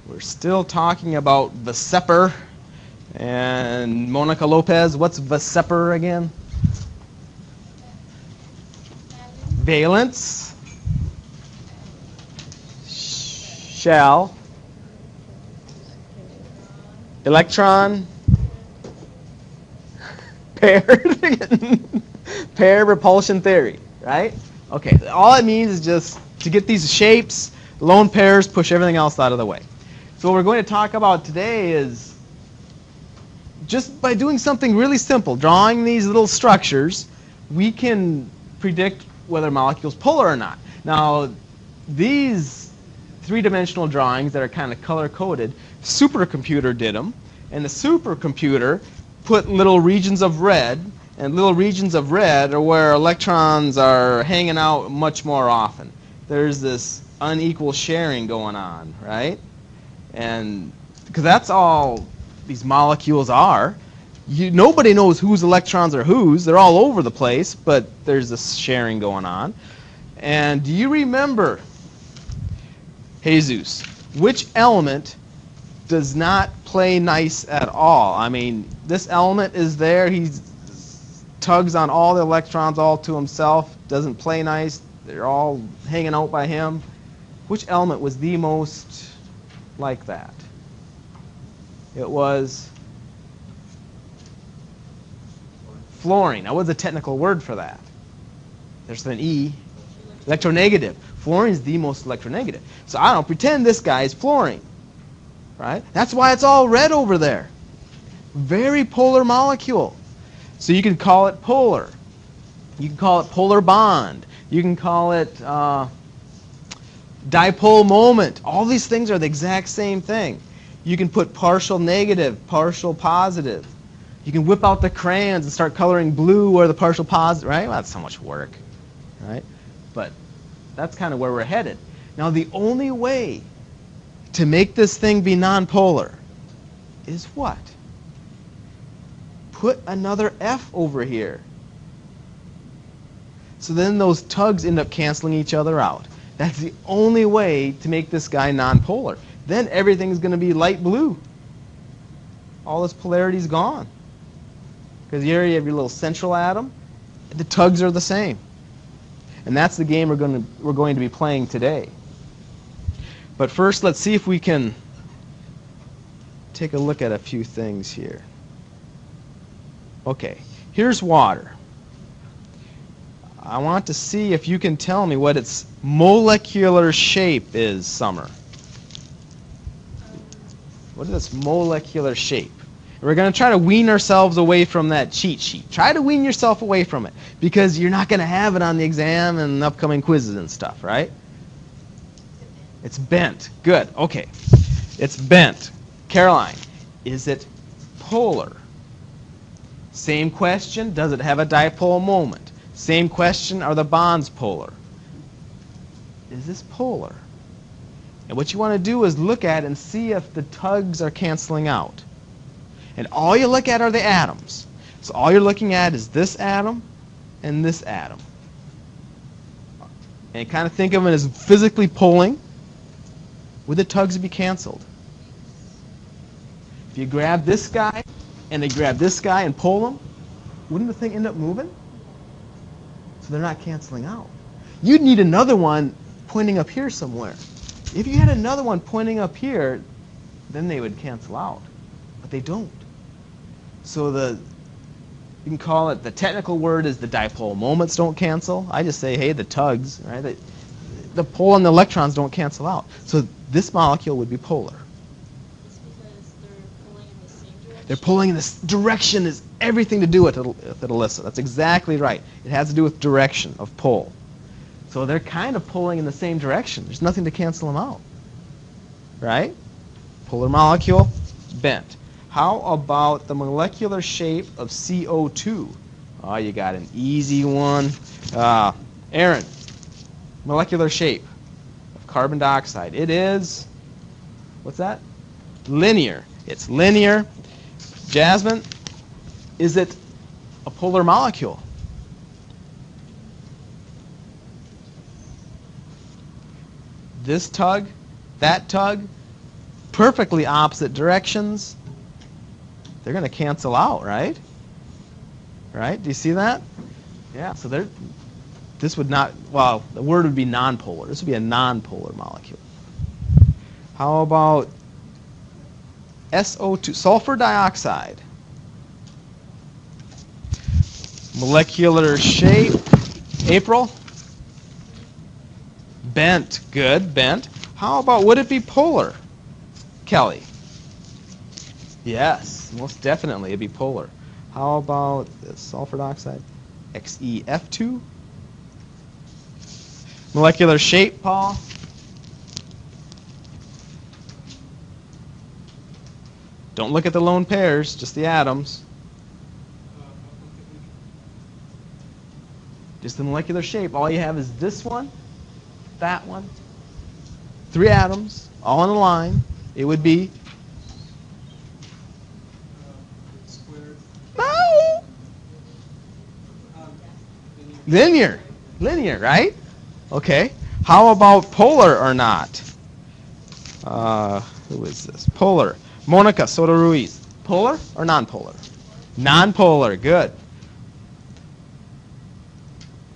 We're still talking about VSEPR. And Monica Lopez, what's VSEPR again? Valence, shell, electron, pair, pair repulsion theory, right? Okay, all it means is just to get these shapes, lone pairs, push everything else out of the way. So what we're going to talk about today is just by doing something really simple, drawing these little structures, we can predict whether a molecule is polar or not. Now, these three-dimensional drawings that are kind of color-coded, supercomputer did them, and the supercomputer put little regions of red, and little regions of red are where electrons are hanging out much more often. There's this unequal sharing going on, right? And because that's all these molecules are. Nobody knows whose electrons are whose. They're all over the place, but there's this sharing going on. And do you remember, Jesus, which element does not play nice at all? I mean, this element is there. He tugs on all the electrons all to himself. Doesn't play nice. They're all hanging out by him. Which element was the most like that? It was fluorine. Now, what's the technical word for that? There's an E. Electronegative. Fluorine is the most electronegative. So I don't pretend this guy is fluorine. Right? That's why it's all red over there. Very polar molecule. So you can call it polar. You can call it polar bond. You can call it dipole moment. All these things are the exact same thing. You can put partial negative, partial positive. You can whip out the crayons and start coloring blue or the partial positive, right? Well, that's so much work, right? But that's kind of where we're headed. Now, the only way to make this thing be nonpolar is what? Put another F over here. So then those tugs end up canceling each other out. That's the only way to make this guy nonpolar. Then everything's going to be light blue. All this polarity is gone. Because here you have your little central atom. The tugs are the same. And that's the game we're going to be playing today. But first, let's see if we can take a look at a few things here. Okay, here's water. I want to see if you can tell me what its molecular shape is, Summer. What is its molecular shape? We're going to try to wean ourselves away from that cheat sheet. Try to wean yourself away from it, because you're not going to have it on the exam and upcoming quizzes and stuff, right? It's bent. Good. Okay. It's bent. Caroline, is it polar? Same question. Does it have a dipole moment? Same question. Are the bonds polar? Is this polar? And what you want to do is look at and see if the tugs are canceling out. And all you look at are the atoms. So all you're looking at is this atom and this atom. And kind of think of it as physically pulling. Would the tugs be canceled? If you grab this guy and they grab this guy and pull them, wouldn't the thing end up moving? So they're not canceling out. You'd need another one pointing up here somewhere. If you had another one pointing up here, then they would cancel out. But they don't. So you can call it, the technical word is the dipole moments don't cancel. I just say, hey, the tugs, right? The pole and the electrons don't cancel out. So this molecule would be polar. It's because they're pulling in the same direction? They're pulling in this direction is everything to do with it, Alyssa. That's exactly right. It has to do with direction of pull. So they're kind of pulling in the same direction. There's nothing to cancel them out. Right? Polar molecule, bent. How about the molecular shape of CO2? Oh, you got an easy one. Aaron, molecular shape of carbon dioxide. It is, what's that? Linear. It's linear. Jasmine, is it a polar molecule? This tug, that tug, perfectly opposite directions, they're going to cancel out, right? Right? Do you see that? Yeah, so this would not, well, the word would be nonpolar. This would be a nonpolar molecule. How about SO2, sulfur dioxide? Molecular shape, April? Bent, good, bent. How about, would it be polar, Kelly? Yes, most definitely, it'd be polar. How about the sulfur dioxide? XeF2? Molecular shape, Paul? Don't look at the lone pairs, just the atoms. Just the molecular shape. All you have is this one, that one, 3 atoms, all in a line. It would be no linear, right? Okay. How about polar or not? Who is this? Polar. Monica Soto Ruiz. Polar or non-polar? Non-polar. Good.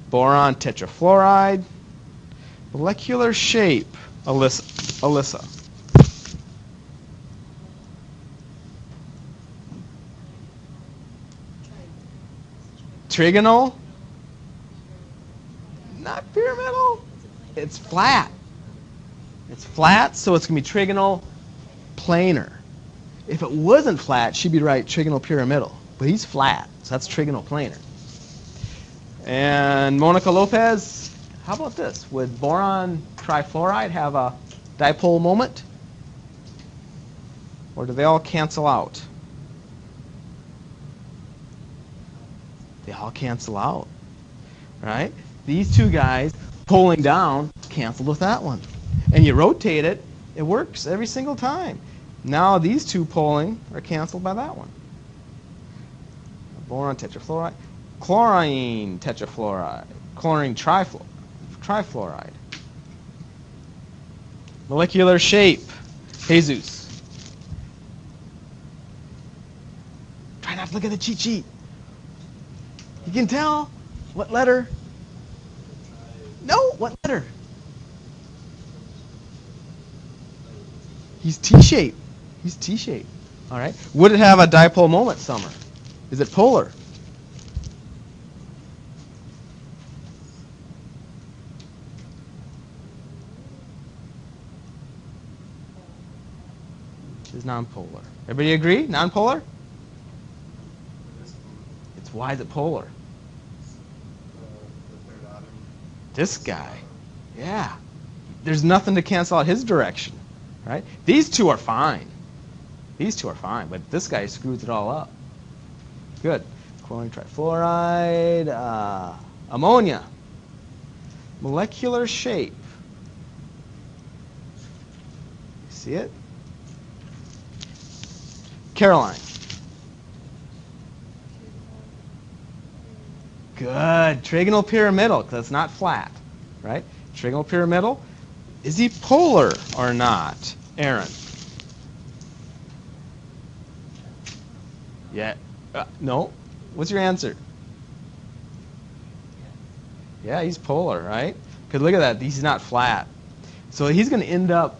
Boron tetrafluoride. Molecular shape. Alyssa. Trigonal? Not pyramidal. It's flat. It's flat, so it's going to be trigonal planar. If it wasn't flat, she'd be right, trigonal pyramidal. But he's flat, so that's trigonal planar. And Monica Lopez, how about this? Would boron trifluoride have a dipole moment? Or do they all cancel out? They all cancel out, right? These two guys pulling down canceled with that one. And you rotate it, it works every single time. Now these two pulling are canceled by that one. Boron tetrafluoride. Chlorine tetrafluoride. Chlorine trifluoride. Molecular shape. Jesus. Try not to look at the cheat sheet. You can tell. What letter? No, what letter? He's T-shaped. He's T-shaped. All right. Would it have a dipole moment, Summer? Is it polar? It's non-polar. Everybody agree? Non-polar? It's why is it polar? This guy. Yeah. There's nothing to cancel out his direction. Right? These two are fine. These two are fine, but this guy screws it all up. Good. Chlorine trifluoride, ammonia. Molecular shape. See it? Caroline. Good. Trigonal pyramidal, because it's not flat. Right? Trigonal pyramidal. Is he polar or not? Aaron. Yeah. No. What's your answer? Yeah, he's polar, right? Because look at that. He's not flat. So he's going to end up,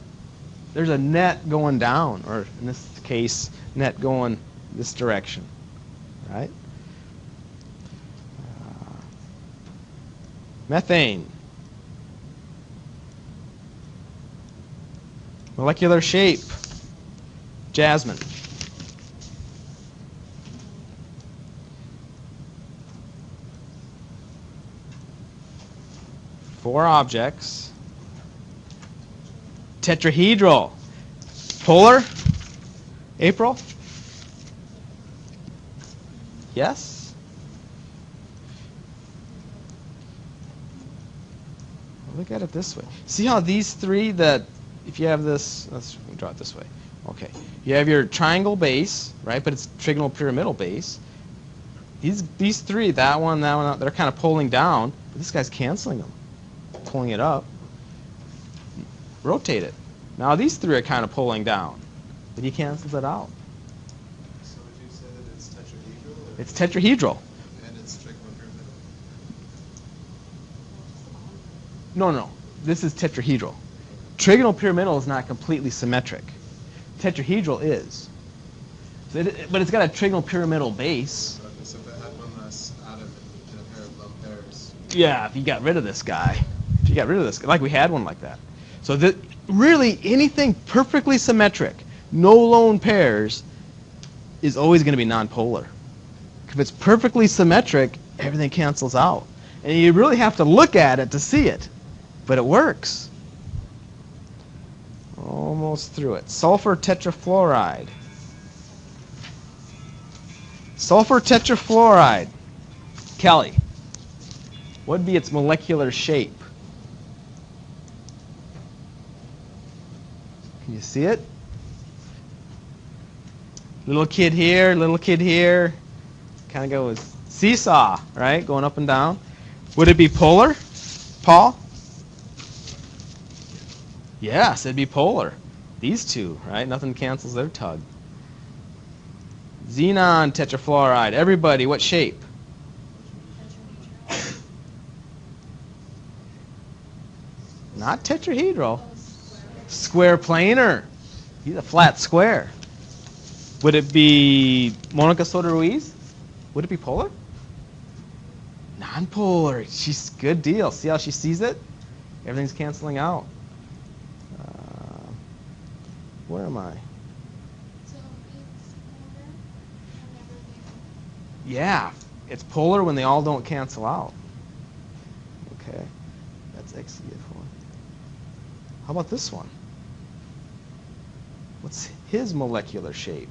there's a net going down, or in this case, net going this direction, right? Methane. Molecular shape. Jasmine. Four objects. Tetrahedral. Polar? April? Yes? Look at it this way. See how these three that, if you have this, let's draw it this way. Okay. You have your triangle base, right? But it's trigonal pyramidal base. These three, that one, they're kind of pulling down. But this guy's canceling them. Pulling it up. Rotate it. Now these three are kind of pulling down. but he cancels it out. So would you say that it's tetrahedral? Or It's tetrahedral. and it's trigonopyramidal? No. This is tetrahedral. Trigonopyramidal is not completely symmetric. Tetrahedral is. So but it's got a trigonopyramidal base. So if it had one less atom in a pair of lone pairs. Yeah, if you got rid of this guy. If you got rid of this guy, like we had one like that. So really, anything perfectly symmetric, no lone pairs, is always going to be nonpolar. If it's perfectly symmetric, everything cancels out. And you really have to look at it to see it. But it works. Almost through it. Sulfur tetrafluoride. Sulfur tetrafluoride. Kelly, what would be its molecular shape? Can you see it? Little kid here, little kid here. Kind of goes seesaw, right? Going up and down. Would it be polar, Paul? Yes, it'd be polar. These two, right? Nothing cancels their tug. Xenon tetrafluoride. Everybody, what shape? Not tetrahedral. Square planar. He's a flat square. Would it be Monica Soto Ruiz? Would it be polar? Non-polar. She's good deal. See how she sees it? Everything's canceling out. Where am I? So it's polar whenever Yeah, it's polar when they all don't cancel out. Okay, that's XCF1. How about this one? What's his molecular shape?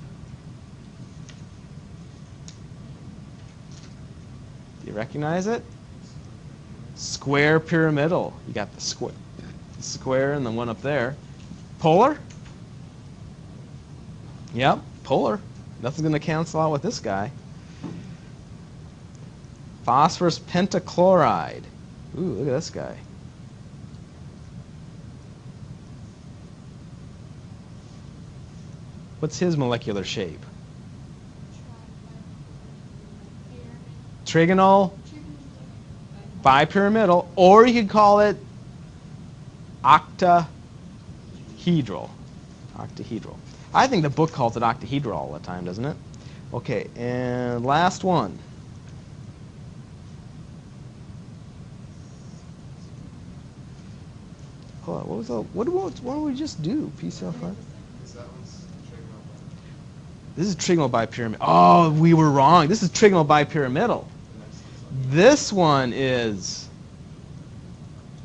Do you recognize it? Square pyramidal. You got the square and the one up there. Polar? Yep, polar. Nothing's going to cancel out with this guy. Phosphorus pentachloride. Ooh, look at this guy. What's his molecular shape? Trigonal, bipyramidal, or you could call it octahedral. Octahedral. I think the book calls it octahedral all the time, doesn't it? Okay, and last one. Hold on, what was the, what did we just do? PCL5? This is trigonal bipyramidal. Oh, we were wrong. This is trigonal bipyramidal. This one is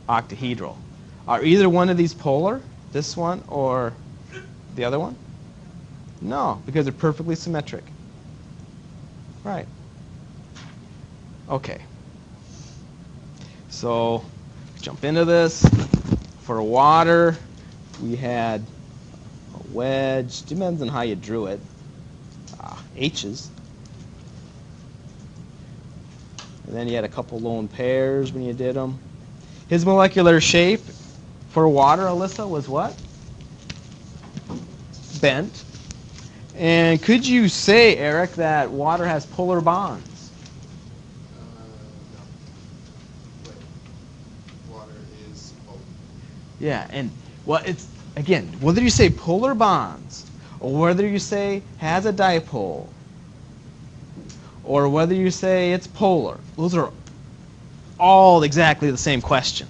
octahedral. Are either one of these polar? This one or the other one? No, because they're perfectly symmetric. Right. Okay. So, jump into this. For water, we had a wedge. Depends on how you drew it. H's. And then you had a couple lone pairs when you did them. His molecular shape for water, Alyssa, was what? Bent. And could you say, Eric, that water has polar bonds? No. Wait. Water is polar. Yeah, and well, it's again, whether you say polar bonds or whether you say has a dipole or whether you say it's polar, those are all exactly the same question.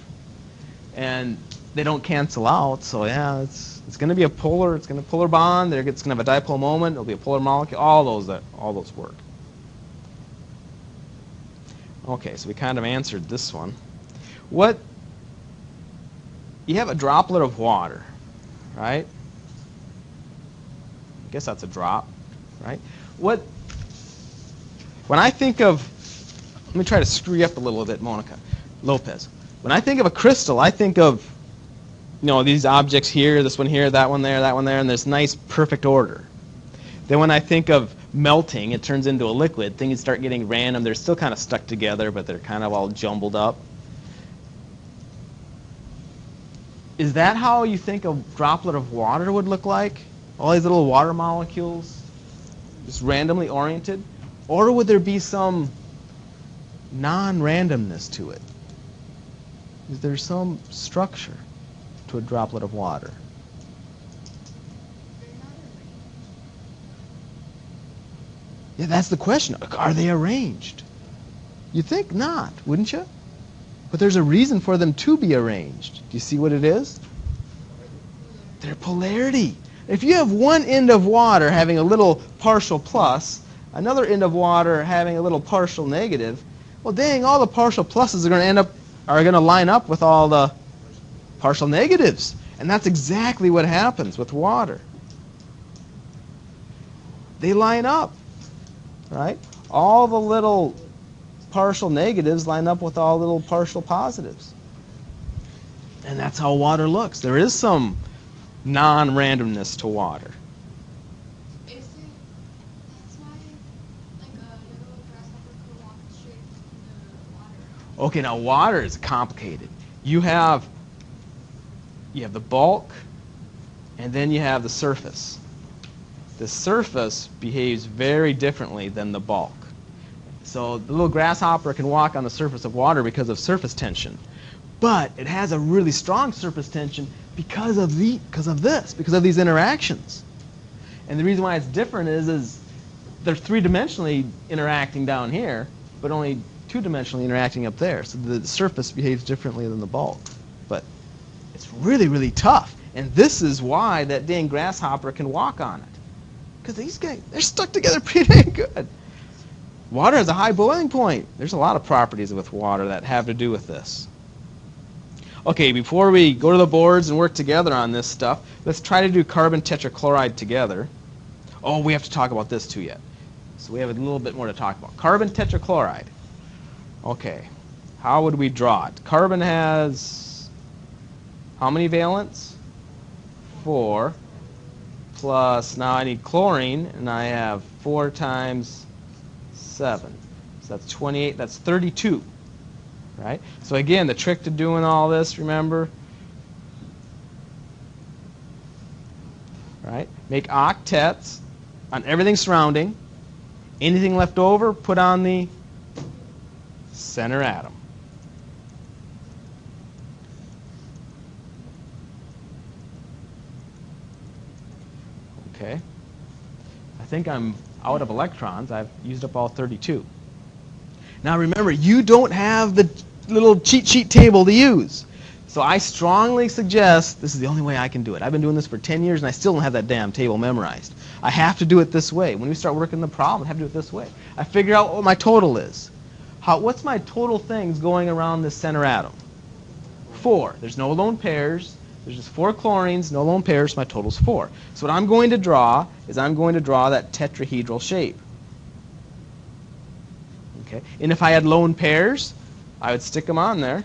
And they don't cancel out, so yeah, it's going to be a polar, it's going to polar bond, it's going to have a dipole moment, it'll be a polar molecule, all those work. Okay, so we kind of answered this one. You have a droplet of water, right? I guess that's a drop, right? When I think of, let me try to screw you up a little bit, Monica Lopez. When I think of a crystal, I think of, these objects here, this one here, that one there, and this nice perfect order. Then when I think of melting, it turns into a liquid. Things start getting random. They're still kind of stuck together, but they're kind of all jumbled up. Is that how you think a droplet of water would look like? All these little water molecules just randomly oriented? Or would there be some non-randomness to it? Is there some structure to a droplet of water? Yeah, that's the question. Are they arranged? You'd think not, wouldn't you? But there's a reason for them to be arranged. Do you see what it is? Their polarity. If you have one end of water having a little partial plus, another end of water having a little partial negative, well, dang, all the partial pluses are going to line up with all the partial negatives. And that's exactly what happens with water. They line up, right? All the little partial negatives line up with all the little partial positives. And that's how water looks. There is some non-randomness to water. Is it, that's why, like a little grasshopper could walk straight in the water? Okay, now water is complicated. You have the bulk, and then you have the surface. The surface behaves very differently than the bulk. So the little grasshopper can walk on the surface of water because of surface tension. But it has a really strong surface tension because of these interactions. And the reason why it's different is they're three-dimensionally interacting down here, but only two-dimensionally interacting up there. So the surface behaves differently than the bulk. But it's really, really tough. And this is why that dang grasshopper can walk on it. Because these guys, they're stuck together pretty dang good. Water has a high boiling point. There's a lot of properties with water that have to do with this. Okay, before we go to the boards and work together on this stuff, let's try to do carbon tetrachloride together. Oh, we have to talk about this too yet. So we have a little bit more to talk about. Carbon tetrachloride. Okay, how would we draw it? Carbon has how many valence? 4. Plus, now I need chlorine, and I have 4 times 7. So that's 28, that's 32. Right? So again, the trick to doing all this, remember? Right? Make octets on everything surrounding. Anything left over, put on the center atom. Okay. I think I'm out of electrons. I've used up all 32. Now remember, you don't have the little cheat sheet table to use. So I strongly suggest, this is the only way I can do it. I've been doing this for 10 years and I still don't have that damn table memorized. I have to do it this way. When we start working the problem, I have to do it this way. I figure out what my total is. What's my total things going around this center atom? 4. There's no lone pairs. There's just 4 chlorines, no lone pairs. My total's 4. So what I'm going to draw is I'm going to draw that tetrahedral shape. Okay. And if I had lone pairs, I would stick them on there.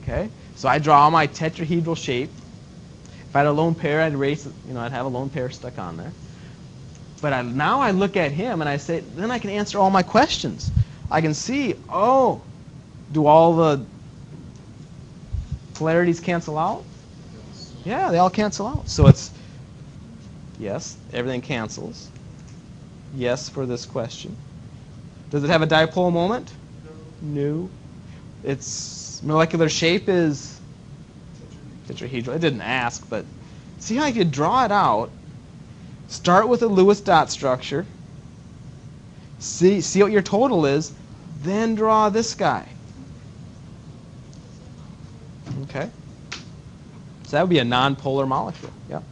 Okay. So I draw my tetrahedral shape. If I had a lone pair, I'd erase it. I'd have a lone pair stuck on there. But now I look at him and I say, then I can answer all my questions. I can see, oh, do all the polarities cancel out? Yeah, they all cancel out. So it's, yes, everything cancels. Yes for this question. Does it have a dipole moment? No. Its molecular shape is tetrahedral. It didn't ask, but see how if you draw it out, start with a Lewis dot structure, see what your total is, then draw this guy. Okay? So that would be a nonpolar molecule. Yeah.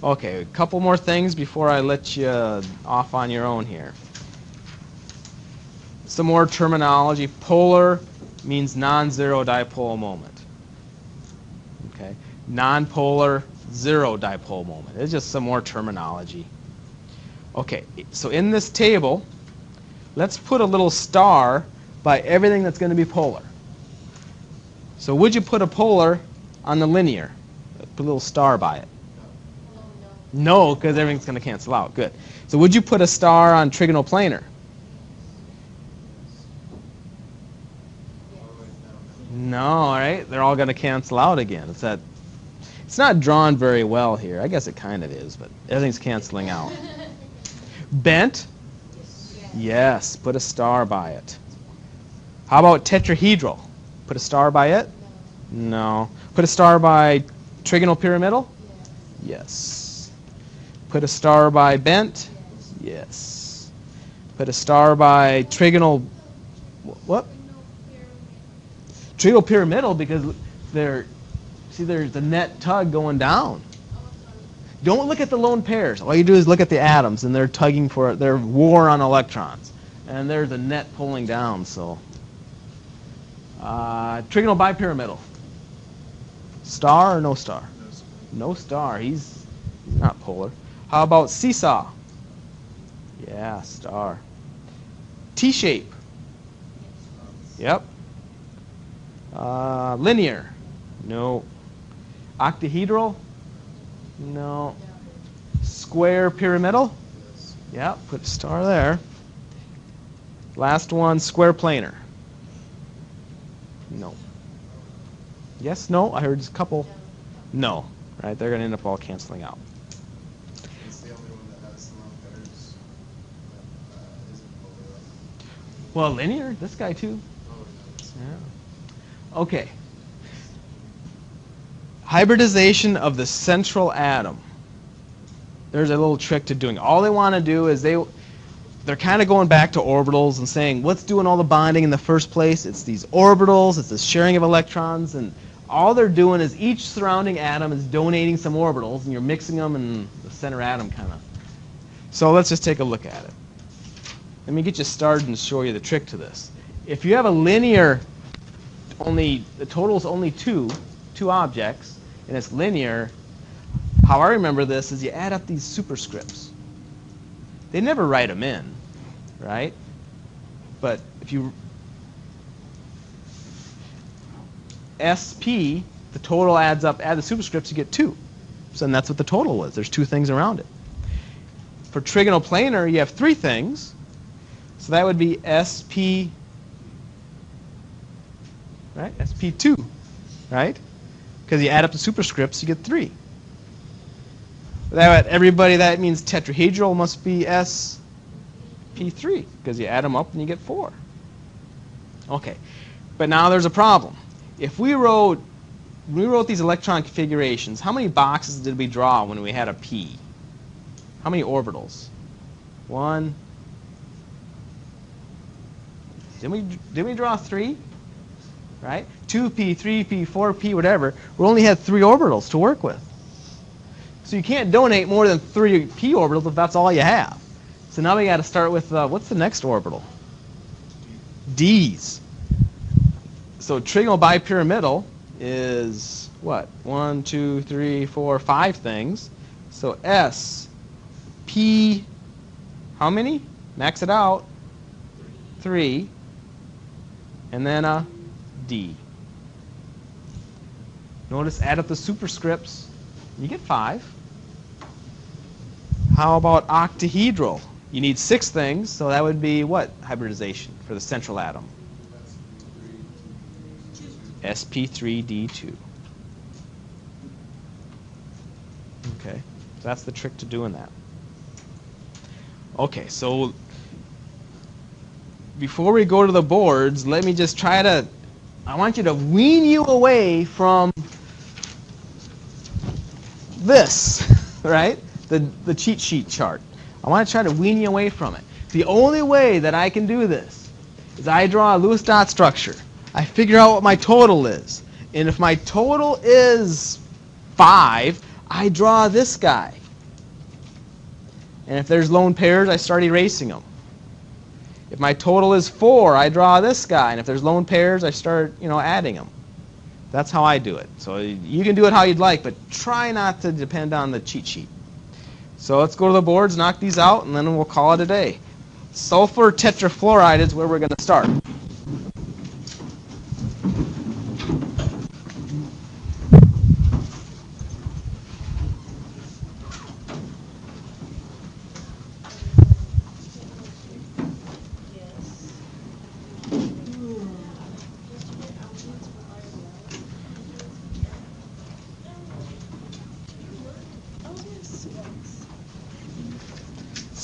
Okay, a couple more things before I let you off on your own here. Some more terminology. Polar means non-zero dipole moment. Okay? Nonpolar, zero dipole moment. It's just some more terminology. Okay, so in this table, let's put a little star by everything that's going to be polar. So would you put a polar on the linear? Put a little star by it. No, because everything's going to cancel out. Good. So would you put a star on trigonoplanar? No, all right? They're all going to cancel out again. It's that. It's not drawn very well here. I guess it kind of is, but everything's canceling out. Bent? Yes, put a star by it. How about tetrahedral? Put a star by it? No. Put a star by trigonal pyramidal? Yes. Put a star by bent? Yes. Put a star by trigonal... What? Trigonal pyramidal, because there's the net tug going down. Don't look at the lone pairs. All you do is look at the atoms, and they're tugging for their war on electrons. And there's a net pulling down, so... trigonal bipyramidal. Star or no star? No star. He's not polar. How about seesaw? Yeah, star. T-shape. Yep. Linear. No. Octahedral? No. Square pyramidal? Yep, put a star there. Last one, square planar. No. Yes, no? I heard a couple. No. Right, they're going to end up all canceling out. It's the only one that has lone pairs that isn't polar. Well, linear, this guy too. Oh, Yeah. Okay. Hybridization of the central atom. There's a little trick to doing it. All they want to do is they're kind of going back to orbitals and saying, what's doing all the bonding in the first place? It's these orbitals, it's the sharing of electrons, and all they're doing is each surrounding atom is donating some orbitals, and you're mixing them, and the center atom kind of. So let's just take a look at it. Let me get you started and show you the trick to this. If you have a linear, the total is only two objects, and it's linear, how I remember this is you add up these superscripts. They never write them in, right? But if you SP, the total adds up, add the superscripts, you get 2. So then that's what the total was. There's 2 things around it. For trigonal planar, you have 3 things. So that would be SP, right? SP2, right? Because you add up the superscripts, you get 3. That means tetrahedral must be SP3, because you add them up and you get 4. Okay, but now there's a problem. If we wrote these electron configurations, how many boxes did we draw when we had a p? How many orbitals? 1. Didn't we draw 3? Right? 2p, 3p, 4p, whatever. We only had 3 orbitals to work with. So you can't donate more than 3 p orbitals if that's all you have. So now we got to start with, what's the next orbital? D's. So trigonal bipyramidal is what? 1, 2, 3, 4, 5 things. So S, P, how many? Max it out. 3. And then a D. Notice, add up the superscripts. You get 5. How about octahedral? You need 6 things, so that would be what hybridization for the central atom? sp3d2. Okay, so that's the trick to doing that. Okay, so before we go to the boards, let me just I want you to wean you away from this, right? The cheat sheet chart. I want to try to wean you away from it. The only way that I can do this is I draw a Lewis dot structure. I figure out what my total is. And if my total is 5, I draw this guy. And if there's lone pairs, I start erasing them. If my total is 4, I draw this guy. And if there's lone pairs, I start, adding them. That's how I do it. So you can do it how you'd like, but try not to depend on the cheat sheet. So let's go to the boards, knock these out, and then we'll call it a day. Sulfur tetrafluoride is where we're going to start.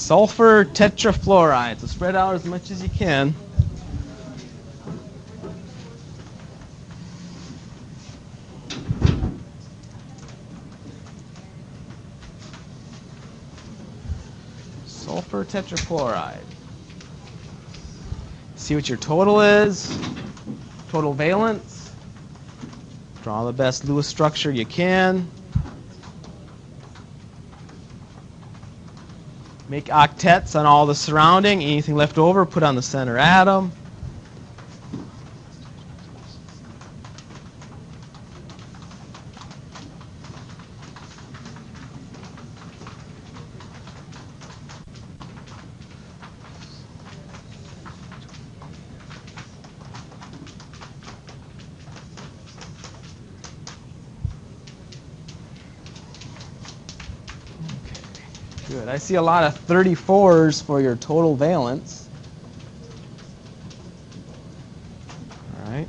Sulfur tetrafluoride. So spread out as much as you can. Sulfur tetrachloride. See what your total is. Total valence. Draw the best Lewis structure you can. Make octets on all the surrounding. Anything left over, put on the center atom. Good. I see a lot of 34s for your total valence. All right.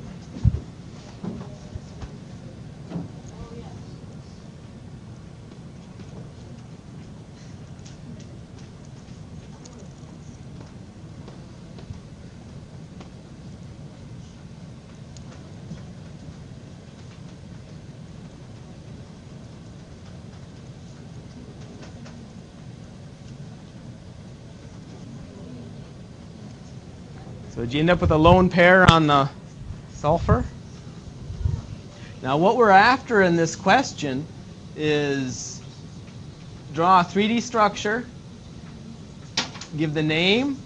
So did you end up with a lone pair on the sulfur? Now what we're after in this question is draw a 3D structure, give the name,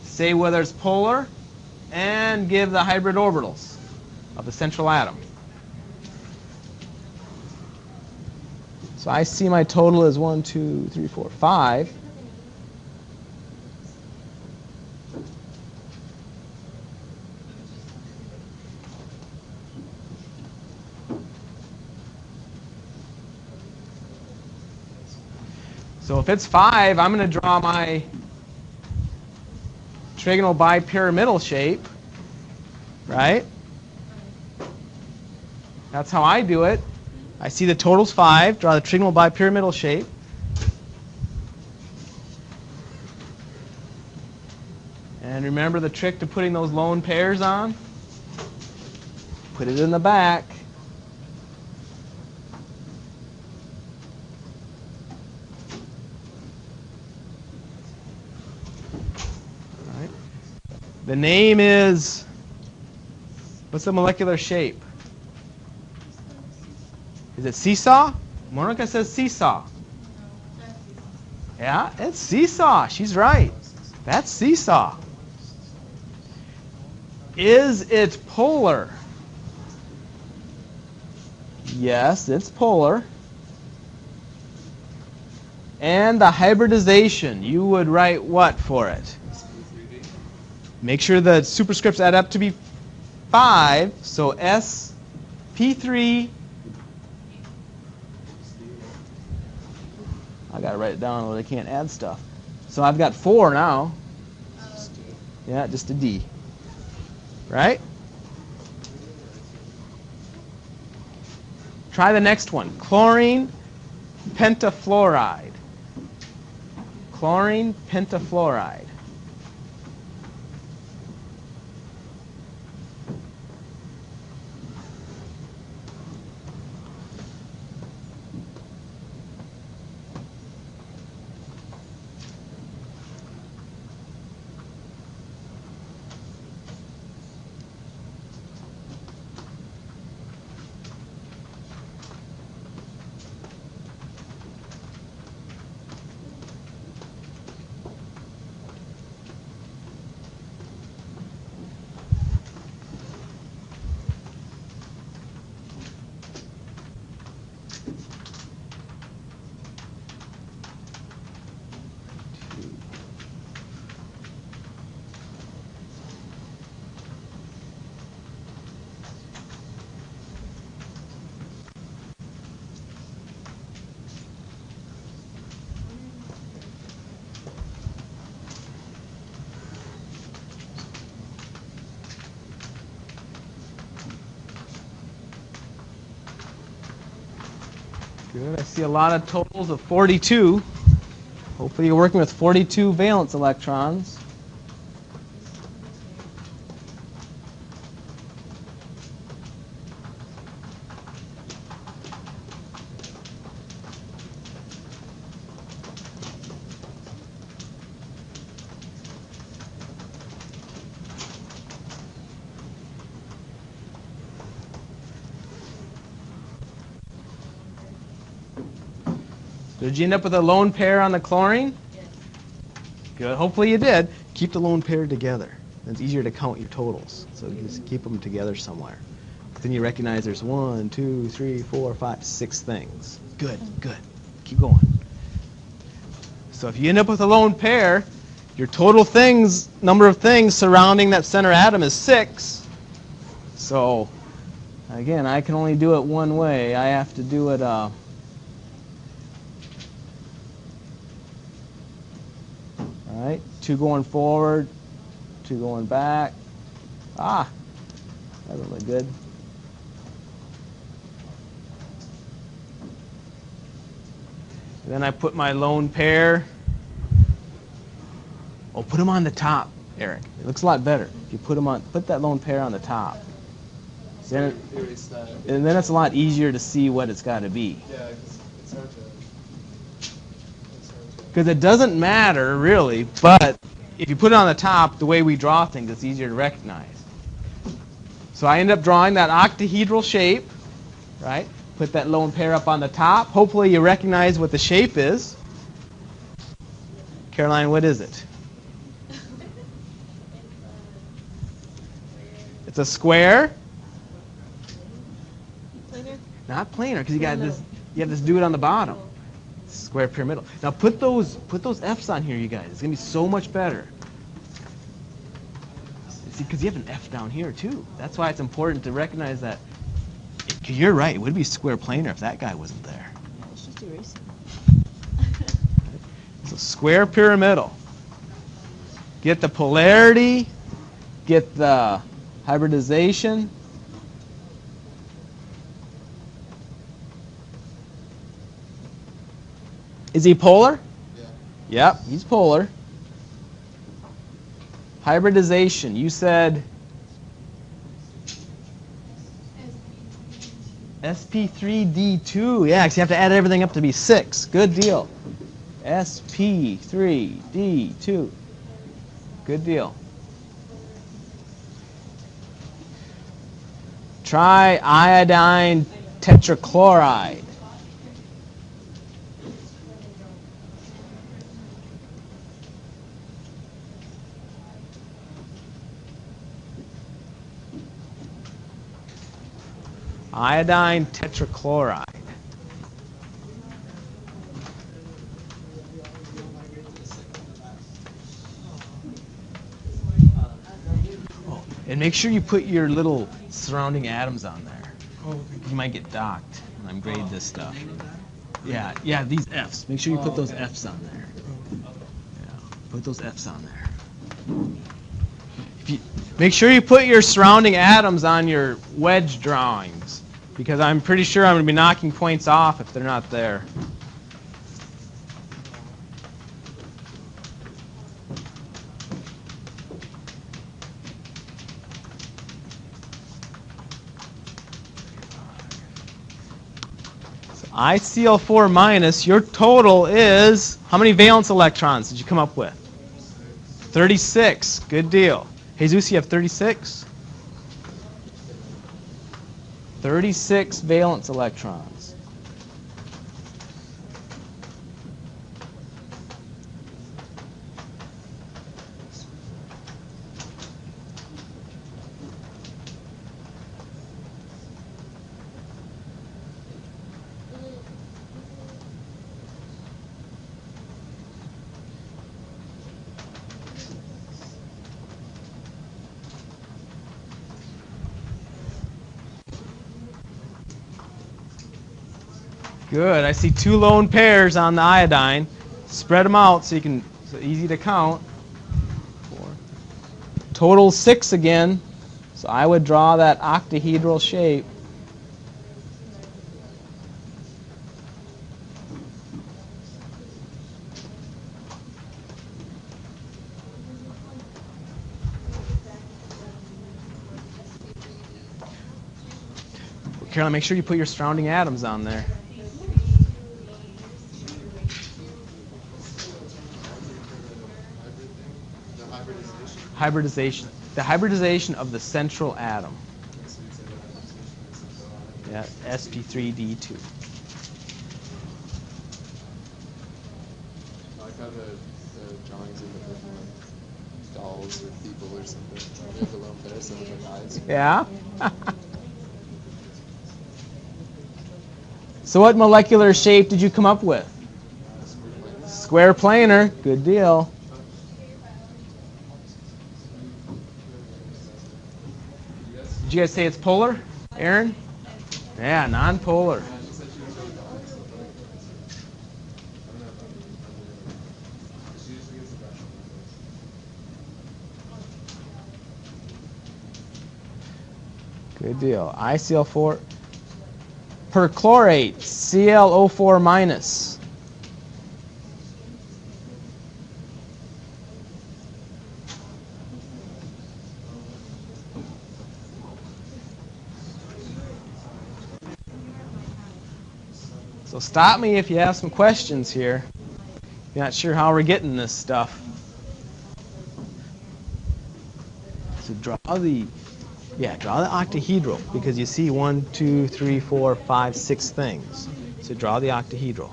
say whether it's polar, and give the hybrid orbitals of the central atom. So I see my total is 1, 2, 3, 4, 5. So if it's 5, I'm going to draw my trigonal bipyramidal shape, right? That's how I do it. I see the total's 5, draw the trigonal bipyramidal shape. And remember the trick to putting those lone pairs on? Put it in the back. The name is, what's the molecular shape? Is it seesaw? Monica says seesaw. Yeah, it's seesaw. She's right. That's seesaw. Is it polar? Yes, it's polar. And the hybridization, you would write what for it? Make sure the superscripts add up to be 5. So SP3. I got to write it down or they can't add stuff. So I've got 4 now. Yeah, just a D. Right? Try the next one. Chlorine pentafluoride. Chlorine pentafluoride. Good. I see a lot of totals of 42. Hopefully you're working with 42 valence electrons. Did you end up with a lone pair on the chlorine? Yes. Good. Hopefully you did. Keep the lone pair together. It's easier to count your totals. So you just keep them together somewhere. Then you recognize there's 1, 2, 3, 4, 5, 6 things. Good, good. Keep going. So if you end up with a lone pair, your total things, number of things surrounding that center atom is 6. So again, I can only do it one way. I have to do it all right, 2 going forward, 2 going back. Ah, that doesn't look good. Then I put my lone pair. Oh, put them on the top, Eric. It looks a lot better if you put that lone pair on the top. And then it's a lot easier to see what it's got to be. Yeah, it's hard to. Because it doesn't matter, really, but if you put it on the top, the way we draw things, it's easier to recognize. So I end up drawing that octahedral shape, right? Put that lone pair up on the top. Hopefully you recognize what the shape is. Caroline, what is it? It's a square. Planar? Not planar, because you have this dude on the bottom. Square pyramidal. Now put those F's on here, you guys. It's gonna be so much better. See, because you have an F down here too. That's why it's important to recognize that. 'Cause you're right. It would be square planar if that guy wasn't there. Yeah, it's just erasing. So square pyramidal. Get the polarity. Get the hybridization. Is he polar? Yeah. Yep, he's polar. Hybridization. You said sp3d2. Yeah, because you have to add everything up to be 6. Good deal. sp3d2. Good deal. Triiodine tetrachloride. Iodine tetrachloride. Oh, and make sure you put your little surrounding atoms on there. You might get docked when I'm grading this stuff. Yeah, these F's. Make sure you put those F's on there. Yeah, put those F's on there. Make sure you put your surrounding atoms on your wedge drawings, because I'm pretty sure I'm going to be knocking points off if they're not there. So ICl4 minus, your total is, how many valence electrons did you come up with? 36. Good deal. Jesus, you have 36? 36 valence electrons. Good. I see 2 lone pairs on the iodine. Spread them out so easy to count. 4. Total 6 again. So I would draw that octahedral shape. Carolyn, make sure you put your surrounding atoms on there. The hybridization. Hybridization. The hybridization of the central atom. Yeah, sp3d2. I like how the drawings in the different like dolls or people or something. They have the lone pair, some of like eyes. Yeah? So what molecular shape did you come up with? Square planar. Good deal. Did you guys say it's polar, Aaron? Yeah, non-polar. Good deal. ICl4 perchlorate, ClO4 minus. So stop me if you have some questions here. You're not sure how we're getting this stuff. So draw the octahedral, because you see 1, 2, 3, 4, 5, 6 things. So draw the octahedral.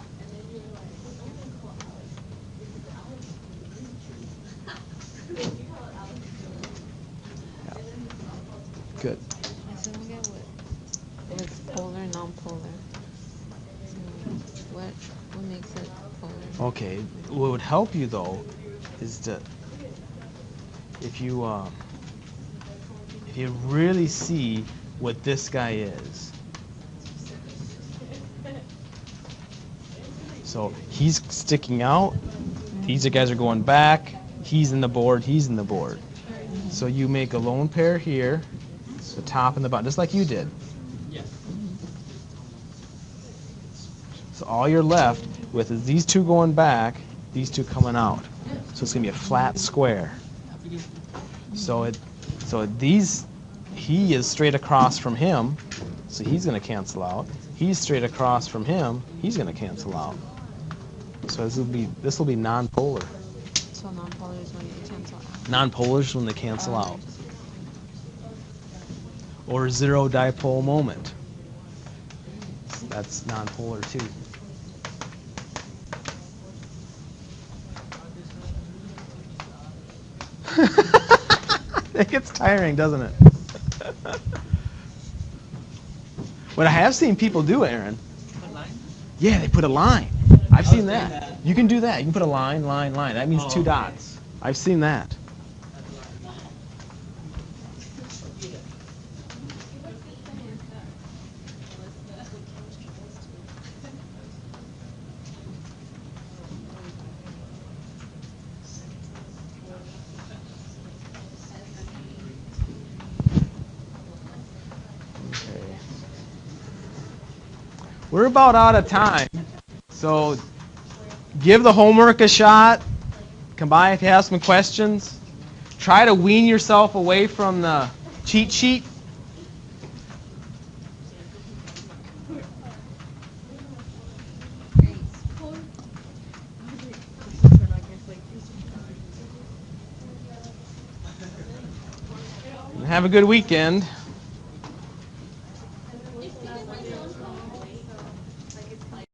Yeah. Good. So we get what's polar, non-polar. So what makes it polar? Okay. What would help you though is to if you really see what this guy is. So he's sticking out. These guys are going back. He's in the board. He's in the board. So you make a lone pair here, the top and the bottom, just like you did. So all you're left with is these two going back, these two coming out. So it's going to be a flat square. So he is straight across from him, so he's going to cancel out. He's straight across from him, he's going to cancel out. So this will be non-polar. So non-polar is when you cancel out. Non-polar is when they cancel out. Or zero dipole moment. That's non-polar too. It gets tiring, doesn't it? What I have seen people do, Aaron. Put line? Yeah, they put a line. I've seen that. that. You can do that. You can put a line, line, line. That means two okay. dots. I've seen that. We're about out of time, so give the homework a shot. Come by if you have some questions. Try to wean yourself away from the cheat sheet. And have a good weekend.